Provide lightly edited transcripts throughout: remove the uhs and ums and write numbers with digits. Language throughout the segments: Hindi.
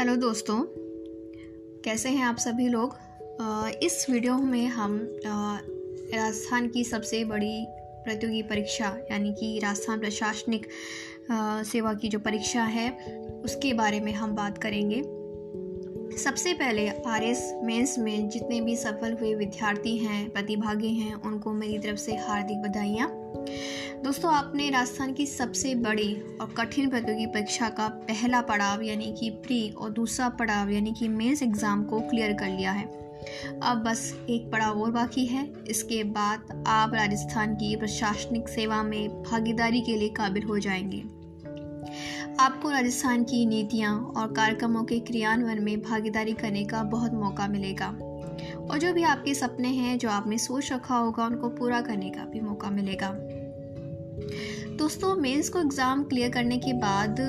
हेलो दोस्तों, कैसे हैं आप सभी लोग। इस वीडियो में हम राजस्थान की सबसे बड़ी प्रतियोगी परीक्षा यानी कि राजस्थान प्रशासनिक सेवा की जो परीक्षा है उसके बारे में हम बात करेंगे। सबसे पहले आरएस मेंस में जितने भी सफल हुए विद्यार्थी हैं, प्रतिभागी हैं, उनको मेरी तरफ से हार्दिक बधाइयाँ। दोस्तों, आपने राजस्थान की सबसे बड़ी और कठिन प्रतियोगी परीक्षा का पहला पड़ाव यानी कि प्री और दूसरा पड़ाव यानी कि मेंस एग्ज़ाम को क्लियर कर लिया है। अब बस एक पड़ाव और बाकी है। इसके बाद आप राजस्थान की प्रशासनिक सेवा में भागीदारी के लिए काबिल हो जाएंगे। आपको राजस्थान की नीतियाँ और कार्यक्रमों के क्रियान्वयन में भागीदारी करने का बहुत मौका मिलेगा और जो भी आपके सपने हैं, जो आपने सोच रखा होगा, उनको पूरा करने का भी मौका मिलेगा। दोस्तों, मेंस को एग्ज़ाम क्लियर करने के बाद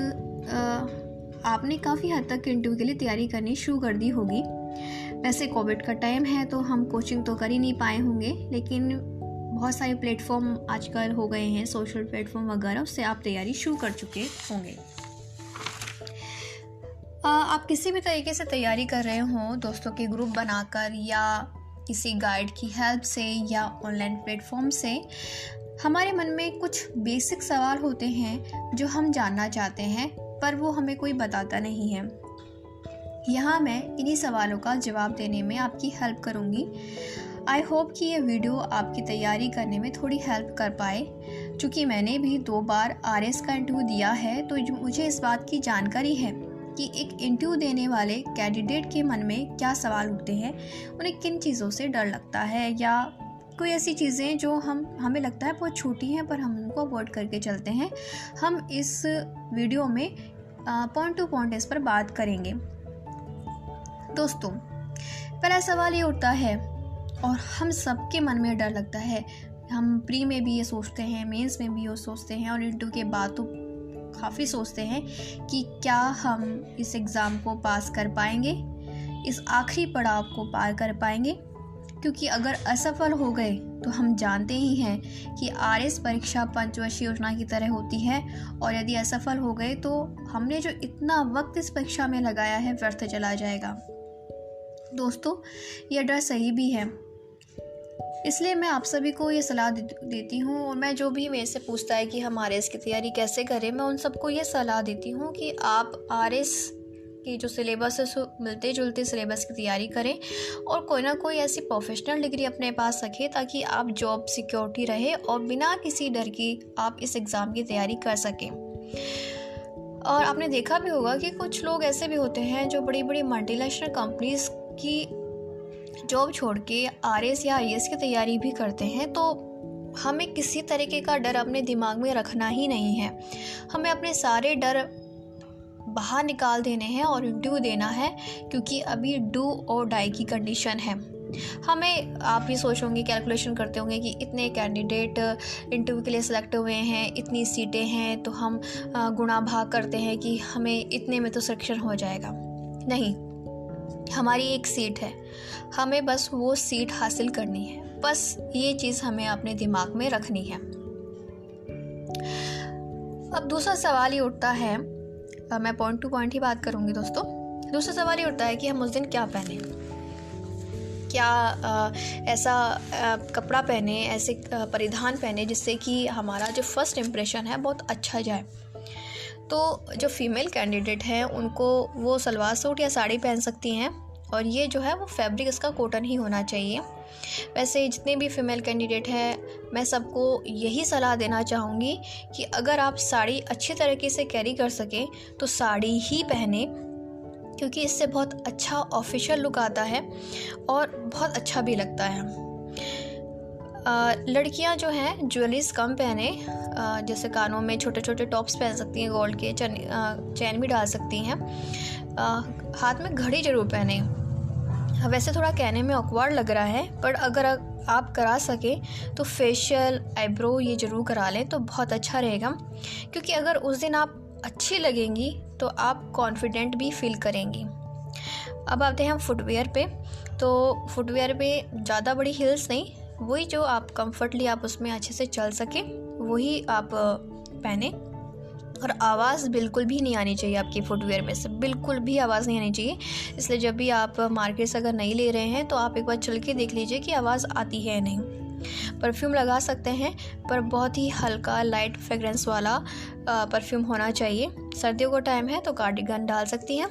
आपने काफ़ी हद तक इंटरव्यू के लिए तैयारी करनी शुरू कर दी होगी। वैसे कोविड का टाइम है तो हम कोचिंग तो कर ही नहीं पाए होंगे, लेकिन बहुत सारे प्लेटफॉर्म आजकल हो गए हैं, सोशल प्लेटफॉर्म वगैरह, उससे आप तैयारी शुरू कर चुके होंगे। आप किसी भी तरीके से तैयारी कर रहे हों, दोस्तों के ग्रुप बनाकर या किसी गाइड की हेल्प से या ऑनलाइन प्लेटफॉर्म से, हमारे मन में कुछ बेसिक सवाल होते हैं जो हम जानना चाहते हैं पर वो हमें कोई बताता नहीं है। यहाँ मैं इन्हीं सवालों का जवाब देने में आपकी हेल्प करूँगी। आई होप कि ये वीडियो आपकी तैयारी करने में थोड़ी हेल्प कर पाए। चूँकि मैंने भी 2 बार आरएस का इंटरव्यू दिया है तो मुझे इस बात की जानकारी है कि एक इंटरव्यू देने वाले कैंडिडेट के मन में क्या सवाल उठते हैं, उन्हें किन चीज़ों से डर लगता है या कोई ऐसी चीज़ें जो हमें लगता है बहुत छोटी हैं पर हम उनको अवॉइड करके चलते हैं। हम इस वीडियो में पॉइंट टू पॉइंट इस पर बात करेंगे। दोस्तों, पहला सवाल ये उठता है और हम सबके मन में डर लगता है। हम प्री में भी ये सोचते हैं, मेंस में भी ये सोचते हैं और इंटरव्यू के बाद तो काफ़ी सोचते हैं कि क्या हम इस एग्ज़ाम को पास कर पाएंगे, इस आखिरी पड़ाव को पार कर पाएंगे। क्योंकि अगर असफल हो गए तो हम जानते ही हैं कि आरएस परीक्षा पंचवर्षीय योजना की तरह होती है और यदि असफल हो गए तो हमने जो इतना वक्त इस परीक्षा में लगाया है व्यर्थ चला जाएगा। दोस्तों, यह डर सही भी है, इसलिए मैं आप सभी को ये सलाह देती हूँ और मैं जो भी मेरे से पूछता है कि हम आरएस की तैयारी कैसे करें, मैं उन सबको ये सलाह देती हूँ कि आप आरएस की जो सिलेबस है मिलते जुलते सिलेबस की तैयारी करें और कोई ना कोई ऐसी प्रोफेशनल डिग्री अपने पास रखें ताकि आप जॉब सिक्योरिटी रहे और बिना किसी डर की आप इस एग्ज़ाम की तैयारी कर सकें। और आपने देखा भी होगा कि कुछ लोग ऐसे भी होते हैं जो बड़ी बड़ी मल्टीनेशनल कंपनीज की जॉब छोड़ के आरएस या आईएएस की तैयारी भी करते हैं। तो हमें किसी तरीके का डर अपने दिमाग में रखना ही नहीं है। हमें अपने सारे डर बाहर निकाल देने हैं और इंटरव्यू देना है, क्योंकि अभी डू और डाई की कंडीशन है। हमें आप ये सोच होंगे, कैलकुलेशन करते होंगे कि इतने कैंडिडेट इंटरव्यू के लिए सिलेक्ट हुए हैं, इतनी सीटें हैं, तो हम गुणा भाग करते हैं कि हमें इतने में तो सिलेक्शन हो जाएगा। नहीं, हमारी एक सीट है, हमें बस वो सीट हासिल करनी है। बस ये चीज़ हमें अपने दिमाग में रखनी है। अब दूसरा सवाल ये उठता है, मैं पॉइंट टू पॉइंट ही बात करूंगी दोस्तों। दूसरा सवाल ये उठता है कि हम उस दिन क्या पहने, क्या ऐसा कपड़ा पहने, ऐसे परिधान पहने जिससे कि हमारा जो फर्स्ट इम्प्रेशन है बहुत अच्छा जाए। तो जो फीमेल कैंडिडेट हैं उनको वो सलवार सूट या साड़ी पहन सकती हैं और ये जो है वो फैब्रिक इसका कॉटन ही होना चाहिए। वैसे जितने भी फीमेल कैंडिडेट हैं, मैं सबको यही सलाह देना चाहूँगी कि अगर आप साड़ी अच्छी तरीके से कैरी कर सकें तो साड़ी ही पहने, क्योंकि इससे बहुत अच्छा ऑफिशियल लुक आता है और बहुत अच्छा भी लगता है। लड़कियां जो हैं ज्वेलरीज कम पहने, जैसे कानों में छोटे छोटे टॉप्स पहन सकती हैं, गोल्ड के चैन भी डाल सकती हैं, हाथ में घड़ी जरूर पहने। वैसे थोड़ा कहने में ऑकवर्ड लग रहा है, पर अगर आप करा सकें तो फेशियल, आईब्रो ये ज़रूर करा लें तो बहुत अच्छा रहेगा, क्योंकि अगर उस दिन आप अच्छी लगेंगी तो आप कॉन्फिडेंट भी फील करेंगी। अब आते हैं हम फुटवेयर पे। तो फुटवेयर पे ज़्यादा बड़ी हील्स नहीं, वही जो आप कंफर्टली आप उसमें अच्छे से चल सकें वही आप पहने। और आवाज़ बिल्कुल भी नहीं आनी चाहिए आपकी फुटवेयर में से, बिल्कुल भी आवाज़ नहीं आनी चाहिए। इसलिए जब भी आप मार्केट से अगर नहीं ले रहे हैं तो आप एक बार चल के देख लीजिए कि आवाज़ आती है नहीं। परफ्यूम लगा सकते हैं, पर बहुत ही हल्का लाइट फ्रेगरेंस वाला परफ्यूम होना चाहिए। सर्दियों का टाइम है तो कार्डिगन डाल सकती हैं।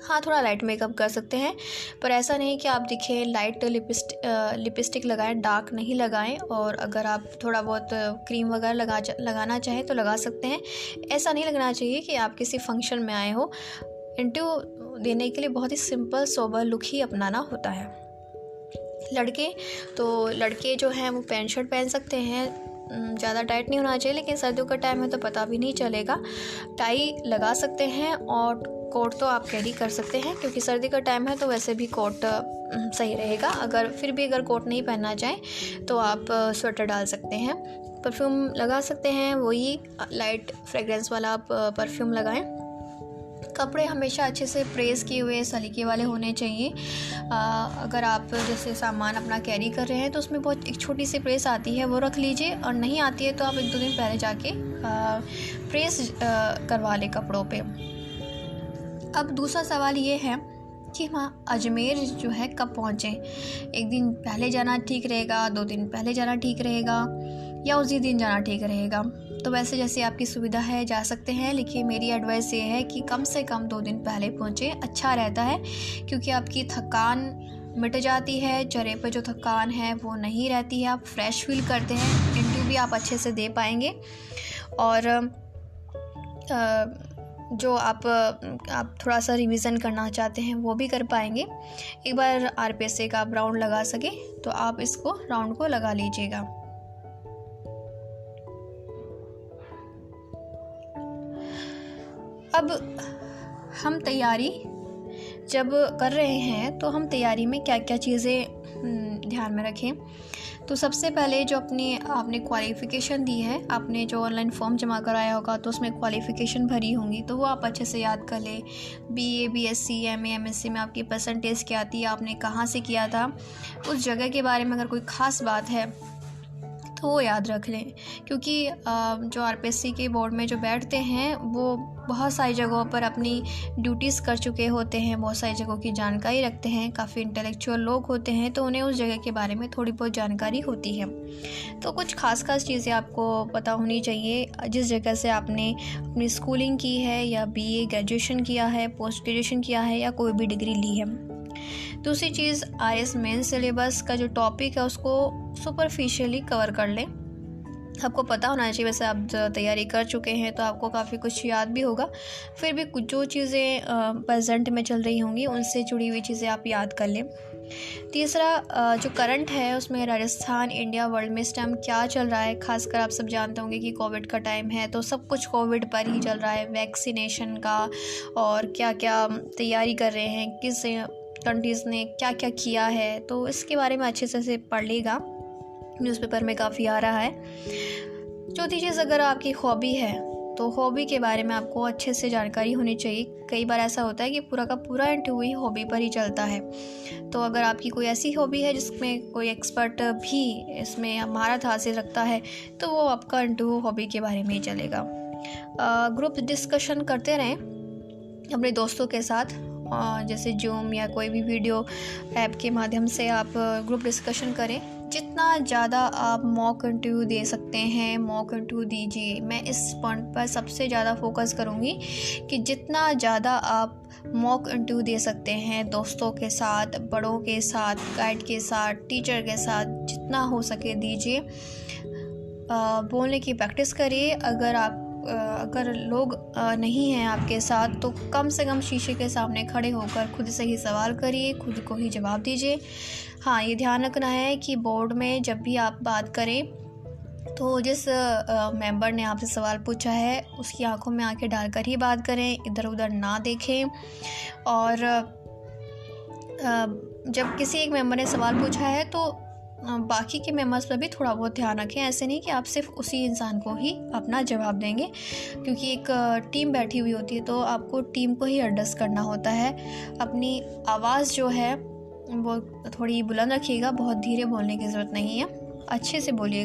हाँ, थोड़ा लाइट मेकअप कर सकते हैं, पर ऐसा नहीं कि आप दिखें लाइट लिपस्टिक लगाएं, डार्क नहीं लगाएं। और अगर आप थोड़ा बहुत क्रीम वगैरह लगाना चाहें तो लगा सकते हैं। ऐसा नहीं लगना चाहिए कि आप किसी फंक्शन में आए हो। इंटरव्यू देने के लिए बहुत ही सिंपल सोबर लुक ही अपनाना होता है। लड़के जो हैं वो पैंट शर्ट पहन सकते हैं, ज़्यादा टाइट नहीं होना चाहिए, लेकिन सर्दियों का टाइम है तो पता भी नहीं चलेगा। टाई लगा सकते हैं और कोट तो आप कैरी कर सकते हैं, क्योंकि सर्दी का टाइम है तो वैसे भी कोट सही रहेगा। अगर कोट नहीं पहनना चाहें तो आप स्वेटर डाल सकते हैं। परफ्यूम लगा सकते हैं, वही लाइट फ्रेगरेंस वाला आप परफ्यूम लगाएं। कपड़े हमेशा अच्छे से प्रेस किए हुए सलीके वाले होने चाहिए। अगर आप जैसे सामान अपना कैरी कर रहे हैं तो उसमें बहुत एक छोटी सी प्रेस आती है, वो रख लीजिए। और नहीं आती है तो आप 1-2 दिन पहले जाके प्रेस करवा लें कपड़ों पे। अब दूसरा सवाल ये है कि वहाँ अजमेर जो है कब पहुँचें। 1 दिन पहले जाना ठीक रहेगा, 2 दिन पहले जाना ठीक रहेगा, या उसी दिन जाना ठीक रहेगा। तो वैसे जैसे आपकी सुविधा है जा सकते हैं, लेकिन मेरी एडवाइस ये है कि कम से कम 2 दिन पहले पहुँचें, अच्छा रहता है। क्योंकि आपकी थकान मिट जाती है, चेहरे पे जो थकान है वो नहीं रहती है, आप फ्रेश फील करते हैं, इंटरव्यू भी आप अच्छे से दे पाएंगे। और जो आप थोड़ा सा रिवीजन करना चाहते हैं वो भी कर पाएंगे। एक बार RPSA का आप राउंड लगा सके तो आप इसको राउंड को लगा लीजिएगा। अब हम तैयारी जब कर रहे हैं तो हम तैयारी में क्या क्या चीज़ें ध्यान में रखें। तो सबसे पहले जो आपने क्वालिफ़िकेशन दी है, आपने जो ऑनलाइन फॉर्म जमा कराया होगा तो उसमें क्वालिफ़िकेशन भरी होंगी, तो वो आप अच्छे से याद कर लें। BA BSc MA MSc में आपकी परसेंटेज क्या थी, आपने कहाँ से किया था, उस जगह के बारे में अगर कोई ख़ास बात है तो वो याद रख लें। क्योंकि जो RPSC के बोर्ड में जो बैठते हैं वो बहुत सारी जगहों पर अपनी ड्यूटीज़ कर चुके होते हैं, बहुत सारी जगहों की जानकारी रखते हैं, काफ़ी इंटेलेक्चुअल लोग होते हैं, तो उन्हें उस जगह के बारे में थोड़ी बहुत जानकारी होती है। तो कुछ खास चीज़ें आपको पता होनी चाहिए। जिस जगह से आपने अपनी स्कूलिंग की है, या BA ग्रेजुएशन किया है, पोस्ट ग्रेजुएशन किया है, या कोई भी डिग्री ली है। दूसरी चीज़, IAS मेन सिलेबस का जो टॉपिक है उसको सुपरफिशियली कवर कर लें। आपको पता होना चाहिए, वैसे आप तैयारी कर चुके हैं तो आपको काफ़ी कुछ याद भी होगा, फिर भी कुछ जो चीज़ें प्रेजेंट में चल रही होंगी उनसे जुड़ी हुई चीज़ें आप याद कर लें। तीसरा, जो करंट है उसमें राजस्थान, इंडिया, वर्ल्ड में इस टाइम क्या चल रहा है। खासकर आप सब जानते होंगे कि कोविड का टाइम है तो सब कुछ कोविड पर ही चल रहा है, वैक्सीनेशन का, और क्या क्या तैयारी कर रहे हैं, किस कंट्रीज़ ने क्या क्या किया है, तो इसके बारे में अच्छे से पढ़ लीजिएगा, न्यूज़पेपर में काफ़ी आ रहा है। चौथी चीज़, अगर आपकी हॉबी है तो हॉबी के बारे में आपको अच्छे से जानकारी होनी चाहिए। कई बार ऐसा होता है कि पूरा का पूरा इंटरव्यू ही हॉबी पर ही चलता है, तो अगर आपकी कोई ऐसी हॉबी है जिसमें कोई एक्सपर्ट भी इसमें महारत हासिल रखता है तो वो आपका इंटरव्यू हॉबी के बारे में ही चलेगा। ग्रुप डिस्कशन करते रहें अपने दोस्तों के साथ, जैसे जूम या कोई भी वीडियो ऐप के माध्यम से आप ग्रुप डिस्कशन करें। जितना ज़्यादा आप मॉक इंटरव्यू दे सकते हैं मॉक इंटरव्यू दीजिए। मैं इस पॉइंट पर सबसे ज़्यादा फोकस करूँगी कि जितना ज़्यादा आप मॉक इंटरव्यू दे सकते हैं दोस्तों के साथ, बड़ों के साथ, गाइड के साथ, टीचर के साथ, जितना हो सके दीजिए। बोलने की प्रैक्टिस करिए। अगर लोग नहीं हैं आपके साथ तो कम से कम शीशे के सामने खड़े होकर खुद से ही सवाल करिए, खुद को ही जवाब दीजिए। हाँ, ये ध्यान रखना है कि बोर्ड में जब भी आप बात करें तो जिस मेंबर ने आपसे सवाल पूछा है उसकी आंखों में आंखें डालकर ही बात करें, इधर उधर ना देखें। और जब किसी एक मेंबर ने सवाल पूछा है तो बाकी के मेंबर्स पर भी थोड़ा बहुत ध्यान रखें। ऐसे नहीं कि आप सिर्फ उसी इंसान को ही अपना जवाब देंगे, क्योंकि एक टीम बैठी हुई होती है तो आपको टीम को ही एडजस्ट करना होता है। अपनी आवाज़ जो है वो थोड़ी बुलंद रखिएगा, बहुत धीरे बोलने की ज़रूरत नहीं है, अच्छे से बोलिएगा।